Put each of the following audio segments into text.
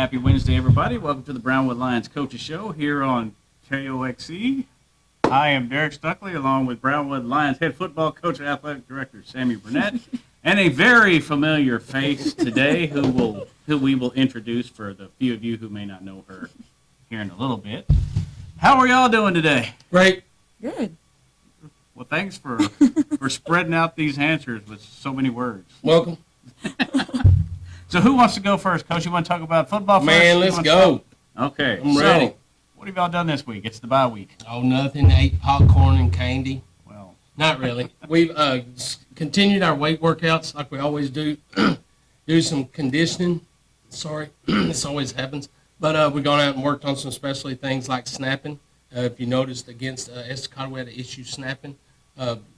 Happy Wednesday, everybody. Welcome to the Brownwood Lions Coaches Show here on KOXE. I am Derek Stuckley, along with Brownwood Lions head football coach and athletic director Sammy Burnett, and a very familiar face today who we will introduce for the few of you who may not know her here in a little bit. How are y'all doing today? Great. Good. Well, thanks for spreading out these answers with so many words. Welcome. So who wants to go first? Coach, you want to talk about football first? Man, let's go. Okay. I'm ready. What have y'all done this week? It's the bye week. Oh, nothing. Ate popcorn and candy. Well, Not really. We've continued our weight workouts like we always do. Do some conditioning. Sorry, this always happens. But we've gone out and worked on some specialty things like snapping. If you noticed, against Estacado, we had an issue snapping.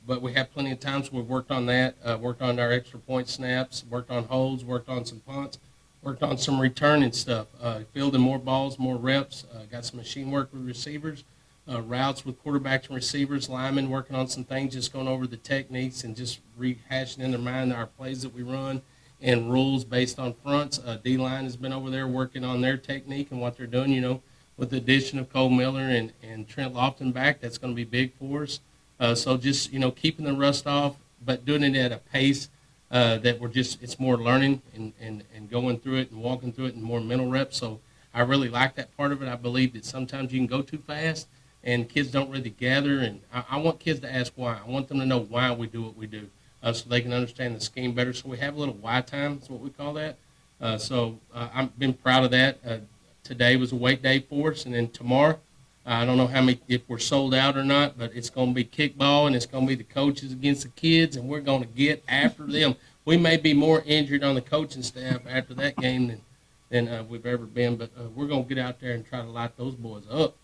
But we have plenty of times we've worked on that, worked on our extra point snaps, worked on holds, worked on some punts, worked on some returning stuff, fielding more balls, more reps, got some machine work with receivers, routes with quarterbacks and receivers, linemen working on some things, just going over the techniques and just rehashing in their mind our plays that we run and rules based on fronts. D-line has been over there working on their technique and what they're doing, with the addition of Cole Miller and Trent Lofton back. That's going to be big for us. So just, keeping the rust off, but doing it at a pace that it's more learning and going through it and walking through it and more mental reps. So I really like that part of it. I believe that sometimes you can go too fast and kids don't really gather. And I want kids to ask why. I want them to know why we do what we do so they can understand the scheme better. So we have a little why time. That's what we call that. So I've been proud of that. Today was a weight day for us, and then tomorrow, I don't know if we're sold out or not, but it's going to be kickball, and it's going to be the coaches against the kids, and we're going to get after them. We may be more injured on the coaching staff after that game than we've ever been, but we're going to get out there and try to light those boys up.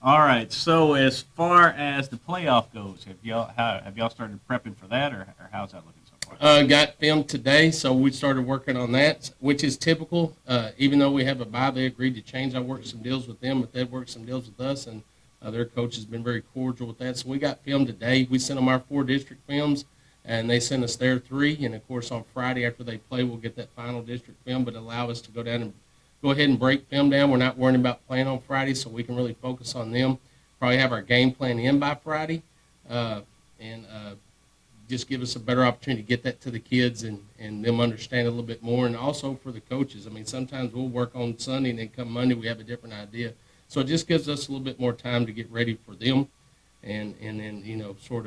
all right. So as far as the playoff goes, have y'all started prepping for that, or how's that looking so far? Got film today, so we started working on that, which is typical. Even though we have a bye, they agreed to change. I worked some deals with them, but they've worked some deals with us, and their coach has been very cordial with that. So we got film today. We sent them our 4 district films, and they sent us their 3. And, of course, on Friday after they play, we'll get that final district film, but allow us to go ahead and break film down. We're not worrying about playing on Friday, so we can really focus on them. Probably have our game plan in by Friday, and just give us a better opportunity to get that to the kids and them understand a little bit more, and also for the coaches. I mean, sometimes we'll work on Sunday, and then come Monday we have a different idea. So it just gives us a little bit more time to get ready for them and then, sort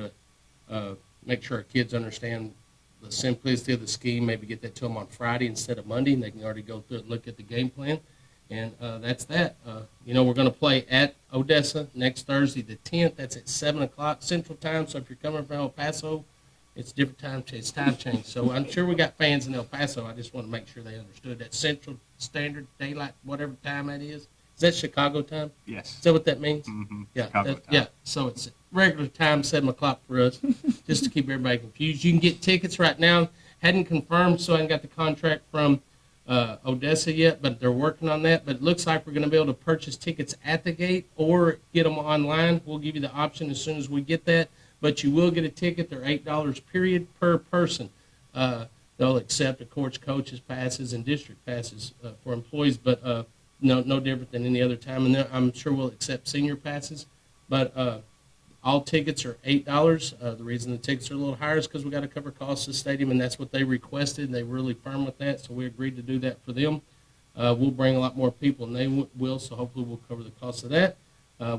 of make sure our kids understand the simplicity of the scheme, maybe get that to them on Friday instead of Monday, and they can already go through it and look at the game plan. And that's that. We're going to play at Odessa next Thursday the 10th. That's at 7 o'clock Central Time, so if you're coming from El Paso, it's different time. It's time change. So I'm sure we got fans in El Paso. I just want to make sure they understood that Central Standard Daylight, whatever time that is. Is that Chicago time? Yes. Is that what that means? Mm-hmm. Yeah. Chicago time. Yeah. So it's regular time, 7 o'clock for us, just to keep everybody confused. You can get tickets right now. Hadn't confirmed, so I haven't got the contract from Odessa yet, but they're working on that. But it looks like we're going to be able to purchase tickets at the gate or get them online. We'll give you the option as soon as we get that. But you will get a ticket. They're $8 period per person. They'll accept, of course, coaches' passes and district passes for employees, but no different than any other time. And I'm sure we'll accept senior passes. But all tickets are $8. The reason the tickets are a little higher is because we got to cover costs of the stadium, and that's what they requested. They were really firm with that, so we agreed to do that for them. We'll bring a lot more people, and they will, so hopefully we'll cover the cost of that.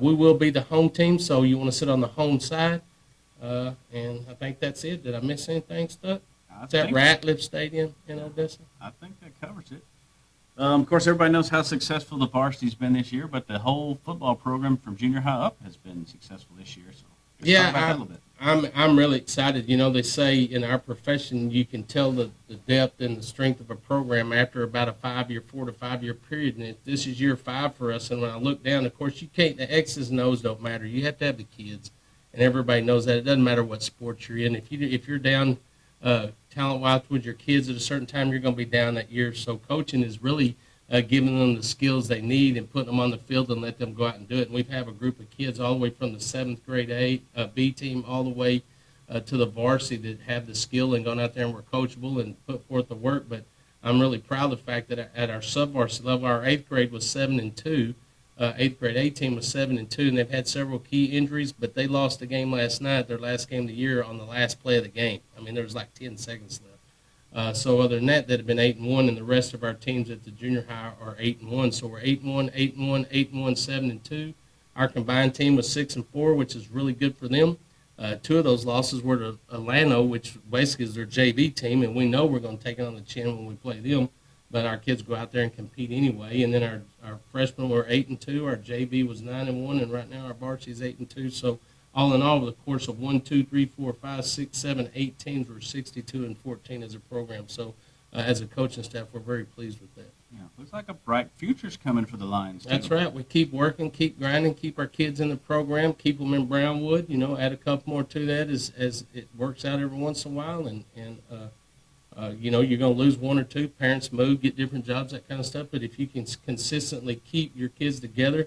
We will be the home team, so you want to sit on the home side. And I think that's it. Did I miss anything, Stuck? Is that Ratliff Stadium in Odessa? I think that covers it. Of course, everybody knows how successful the varsity's been this year, but the whole football program from junior high up has been successful this year. So let's talk about that a little bit. I'm really excited. They say in our profession you can tell the depth and the strength of a program after about a 4 to 5 year period. And this is year 5 for us. And when I look down, of course, you can't. The X's and O's don't matter. You have to have the kids. And everybody knows that. It doesn't matter what sport you're in. If you're down talent-wise with your kids at a certain time, you're going to be down that year. So coaching is really giving them the skills they need and putting them on the field and let them go out and do it. And we have a group of kids all the way from the 7th grade B team all the way to the varsity that have the skill and gone out there and were coachable and put forth the work. But I'm really proud of the fact that at our sub-varsity level, our 8th grade was 7-2. 8th grade A team was 7-2, and they've had several key injuries, but they lost the game last night, their last game of the year, on the last play of the game. I mean, there was like 10 seconds left. So other than that, they'd have been 8-1, and the rest of our teams at the junior high are 8-1. So we're 8-1, 8-1, 8-1, 7-2. Our combined team was 6-4, which is really good for them. 2 of those losses were to Atlanta, which basically is their JV team, and we know we're going to take it on the chin when we play them. But our kids go out there and compete anyway. And then our freshmen were 8-2, our JV was 9-1, and right now our varsity is 8-2. So all in all, over the course of 1, 2, 3, 4, 5, 6, 7, 8 teams, we're 62-14 as a program. So as a coaching staff, we're very pleased with that. Yeah, looks like a bright future's coming for the Lions, too. That's right. We keep working, keep grinding, keep our kids in the program, keep them in Brownwood. Add a couple more to that as it works out every once in a while. And you're going to lose 1 or 2. Parents move, get different jobs, that kind of stuff. But if you can consistently keep your kids together,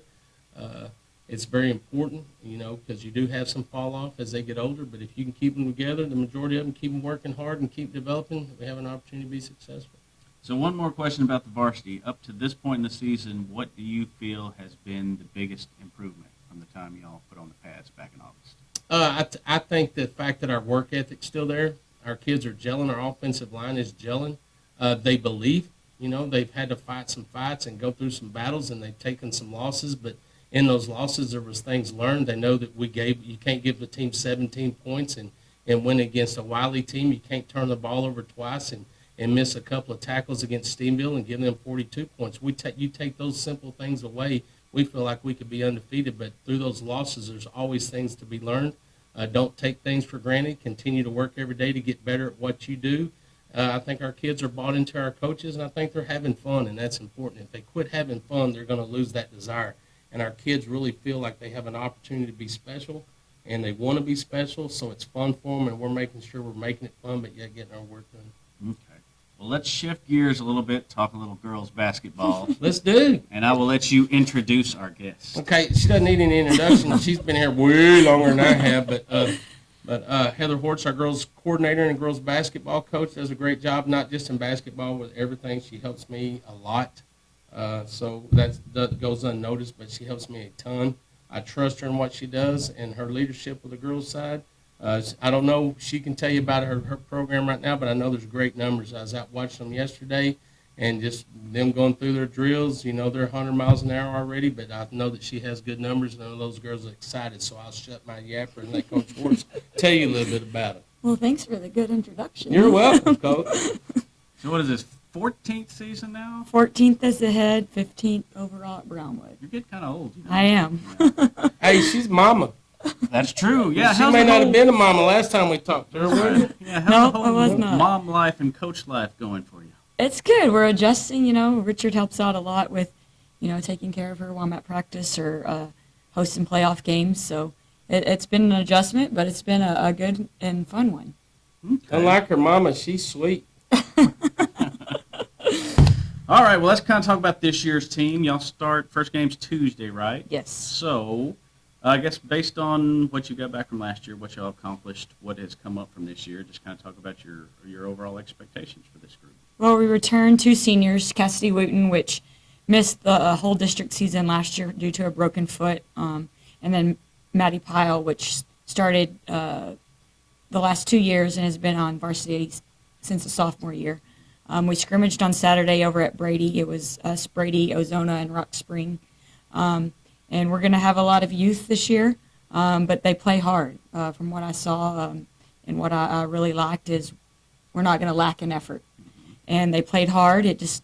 it's very important, because you do have some fall off as they get older. But if you can keep them together, the majority of them keep them working hard and keep developing, we have an opportunity to be successful. So one more question about the varsity. Up to this point in the season, what do you feel has been the biggest improvement from the time y'all put on the pads back in August? I think the fact that our work ethic's still there, our kids are gelling, our offensive line is gelling. They believe, they've had to fight some fights and go through some battles, and they've taken some losses. But in those losses, there was things learned. They know that you can't give the team 17 points and win against a Wiley team. You can't turn the ball over twice and miss a couple of tackles against Steenville and give them 42 points. You take those simple things away, we feel like we could be undefeated. But through those losses, there's always things to be learned. Don't take things for granted. Continue to work every day to get better at what you do. I think our kids are bought into our coaches, and I think they're having fun, and that's important. If they quit having fun, they're going to lose that desire. And our kids really feel like they have an opportunity to be special, and they want to be special, so it's fun for them, and we're making sure we're making it fun, but yet getting our work done. Okay. Well, let's shift gears a little bit, talk a little girls basketball. Let's do. And I will let you introduce our guest. Okay, she doesn't need any introduction. She's been here way longer than I have, but Heather Hortz, our girls coordinator and girls basketball coach, does a great job, not just in basketball, with everything. She helps me a lot, so that goes unnoticed, but she helps me a ton. I trust her in what she does and her leadership with the girls' side. I don't know, she can tell you about her program right now, but I know there's great numbers. I was out watching them yesterday, and just them going through their drills, they're 100 miles an hour already, but I know that she has good numbers, and I know those girls are excited, so I'll shut my yapper and let Coach Schwartz tell you a little bit about it. Well, thanks for the good introduction. You're welcome, Coach. So what is this, 14th season now? 14th as the head, 15th overall at Brownwood. You're getting kind of old. I am. Yeah. Hey, she's mama. That's true. Yeah, she may not have been a mama last time we talked to her, was you? Yeah, how's No, the I was whole not. mom life and coach life going for you? It's good. We're adjusting, Richard helps out a lot with, taking care of her while I'm at practice or hosting playoff games. So it's been an adjustment, but it's been a good and fun one. Okay. Unlike her mama, she's sweet. All right, well, let's kind of talk about this year's team. Y'all start, first game's Tuesday, right? Yes. So I guess based on what you got back from last year, what y'all accomplished, what has come up from this year, just kind of talk about your overall expectations for this group. Well, we returned 2 seniors, Cassidy Wooten, which missed the whole district season last year due to a broken foot, and then Maddie Pyle, which started the last 2 years and has been on varsity since the sophomore year. We scrimmaged on Saturday over at Brady. It was us, Brady, Ozona, and Rock Spring. And we're going to have a lot of youth this year, but they play hard. From what I saw and what I really liked is we're not going to lack in effort. And they played hard. It just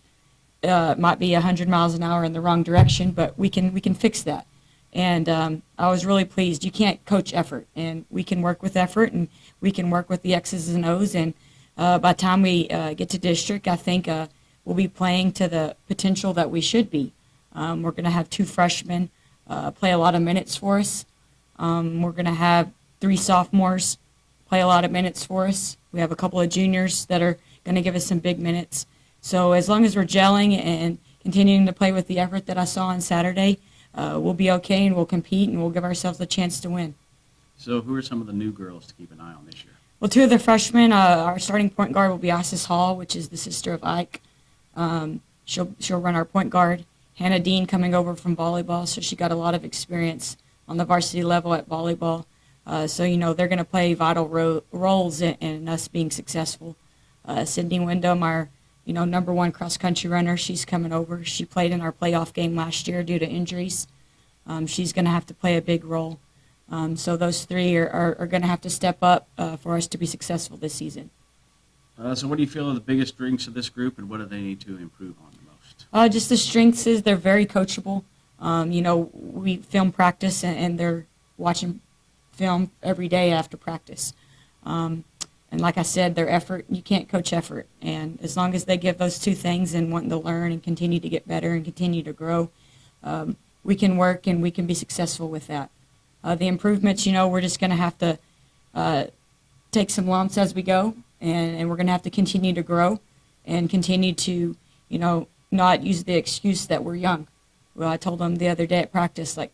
might be 100 miles an hour in the wrong direction, but we can fix that. And I was really pleased. You can't coach effort, and we can work with effort, and we can work with the X's and O's. And by the time we get to district, I think we'll be playing to the potential that we should be. We're going to have 2 freshmen play a lot of minutes for us. We're going to have 3 sophomores play a lot of minutes for us. We have a couple of juniors that are going to give us some big minutes. So as long as we're gelling and continuing to play with the effort that I saw on Saturday, we'll be okay, and we'll compete, and we'll give ourselves a chance to win. So who are some of the new girls to keep an eye on this year? Well, 2 of the freshmen, our starting point guard will be Isis Hall, which is the sister of Ike. She'll run our point guard. Hannah Dean coming over from volleyball, so she got a lot of experience on the varsity level at volleyball. So they're going to play vital roles in us being successful. Sydney Wyndham, our number one cross country runner, she's coming over. She played in our playoff game last year due to injuries. She's going to have to play a big role. So those three are going to have to step up for us to be successful this season. So what do you feel are the biggest strengths of this group, and what do they need to improve on the most? Just the strengths is they're very coachable. We film practice, and they're watching film every day after practice. And like I said, their effort, you can't coach effort. And as long as they give those two things and wanting to learn and continue to get better and continue to grow, we can work and we can be successful with that. The improvements, we're just going to have to take some lumps as we go, and we're going to have to continue to grow and continue to, not use the excuse that we're young. Well, I told them the other day at practice, like,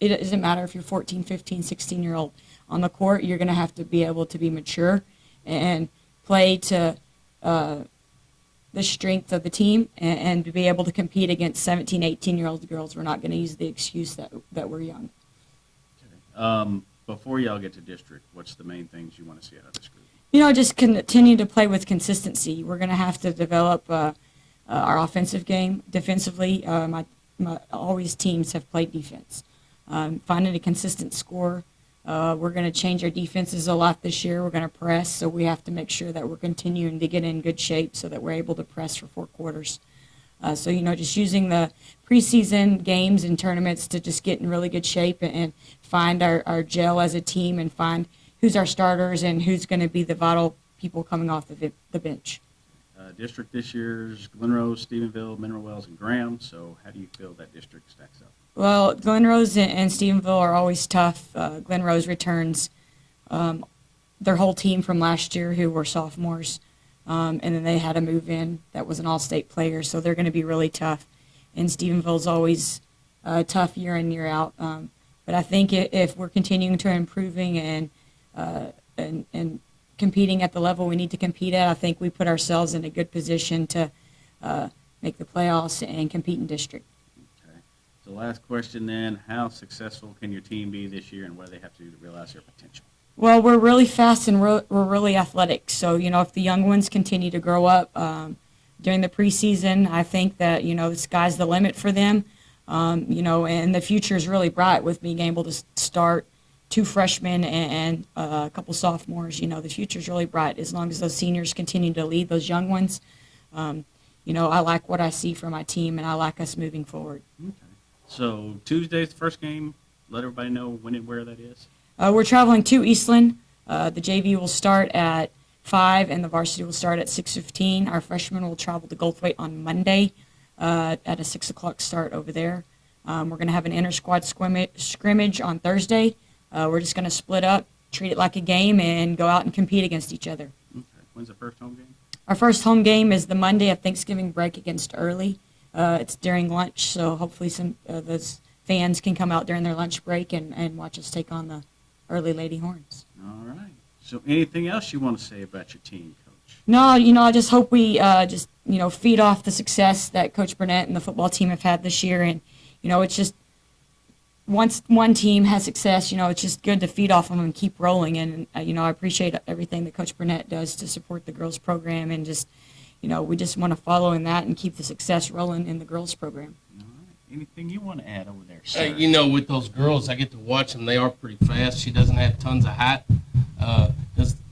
it doesn't matter if you're 14, 15, 16-year-old. On the court, you're going to have to be able to be mature and play to the strength of the team and to be able to compete against 17, 18-year-old girls. We're not going to use the excuse that we're young. Okay. Before y'all get to district, what's the main things you want to see out of this group? Just continue to play with consistency. We're going to have to develop our offensive game. Defensively, always teams have played defense. Finding a consistent score. We're going to change our defenses a lot this year. We're going to press, so we have to make sure that we're continuing to get in good shape so that we're able to press for 4 quarters. So just using the preseason games and tournaments to just get in really good shape and find our gel as a team and find who's our starters and who's going to be the vital people coming off the bench. District this year is Glen Rose, Stephenville, Mineral Wells, and Graham. So how do you feel that district stacks up? Well, Glen Rose and Stephenville are always tough. Glen Rose returns their whole team from last year who were sophomores, and then they had a move-in that was an all-state player, so they're going to be really tough. And Stephenville's always tough year in, year out. But I think if we're continuing to improving and competing at the level we need to compete at, I think we put ourselves in a good position to make the playoffs and compete in district. Okay. So last question then, how successful can your team be this year, and what do they have to do to realize their potential? Well, we're really fast and we're really athletic. So, if the young ones continue to grow up during the preseason, I think that, the sky's the limit for them. And the future is really bright with being able to start 2 freshmen and a couple sophomores. The future's really bright as long as those seniors continue to lead those young ones. I like what I see from my team, and I like us moving forward. Okay. So Tuesday's the first game. Let everybody know when and where that is. We're traveling to Eastland. The JV will start at 5, and the varsity will start at 6:15. Our freshmen will travel to Goldthwaite on Monday at a 6 o'clock start over there. We're going to have an inter-squad scrimmage on Thursday. We're just going to split up, treat it like a game, and go out and compete against each other. Okay. When's the first home game? Our first home game is the Monday of Thanksgiving break against Early. It's during lunch, so hopefully some of those fans can come out during their lunch break and watch us take on the Early Lady Horns. All right. So anything else you want to say about your team, Coach? No, I just hope we feed off the success that Coach Burnett and the football team have had this year. And, it's just once one team has success, it's just good to feed off them and keep rolling. And, I appreciate everything that Coach Burnett does to support the girls program. And just, we just want to follow in that and keep the success rolling in the girls program. All right. Anything you want to add over there, sir? With those girls, I get to watch them. They are pretty fast. She doesn't have tons of height.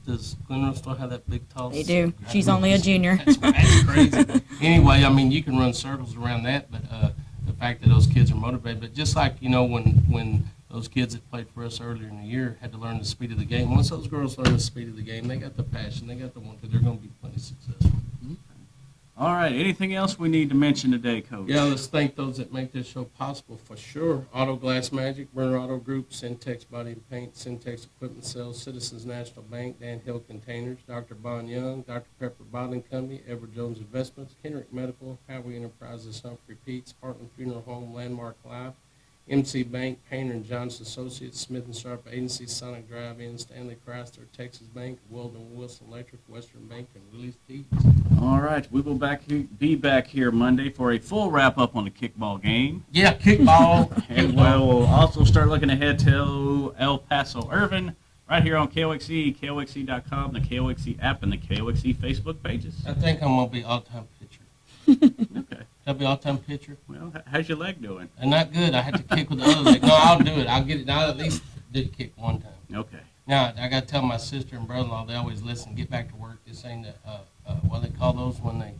Does Glen Rose still have that big, tall? They do. She's only a junior. That's crazy. Anyway, you can run circles around that, but the fact that those kids are motivated. But just like, when those kids that played for us earlier in the year had to learn the speed of the game, once those girls learn the speed of the game, they got the passion, they got the one, they're going to be plenty successful. Okay. All right. Anything else we need to mention today, Coach? Yeah, let's thank those that make this show possible for sure. Auto Glass Magic, Burner Auto Group, Syntex Body and Paint, Syntex Equipment Sales, Citizens National Bank, Dan Hill Containers, Dr. Bon Young, Dr. Pepper Bottling Company, Edward Jones Investments, Kendrick Medical, Howey Enterprises, Humphrey Pete, Spartan Funeral Home, Landmark Life, MC Bank, Painter and Johnson Associates, Smith and Sharp Agency, Sonic Drive-In, Stanley Chrysler, Texas Bank, Weldon Wilson Electric, Western Bank, and Willie's Deeds. All right, we will be back here Monday for a full wrap-up on the kickball game. Yeah, kickball. And we'll also start looking ahead to El Paso Irvin right here on KOXE, KOXE.com, the KOXE app, and the KOXE Facebook pages. I think I'm going to be all-time pitcher. Okay. I'll be all-time pitcher. Well, how's your leg doing? And not good. I had to kick with the other leg. No, I'll do it. I'll get it. I'll at least did kick one time. Okay. Now, I got to tell my sister and brother-in-law, they always listen, get back to work. This ain't what they call those when they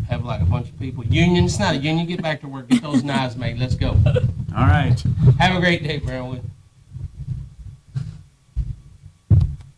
have like a bunch of people. Union. It's not a union. Get back to work. Get those knives made. Let's go. All right. Have a great day, Brownwood.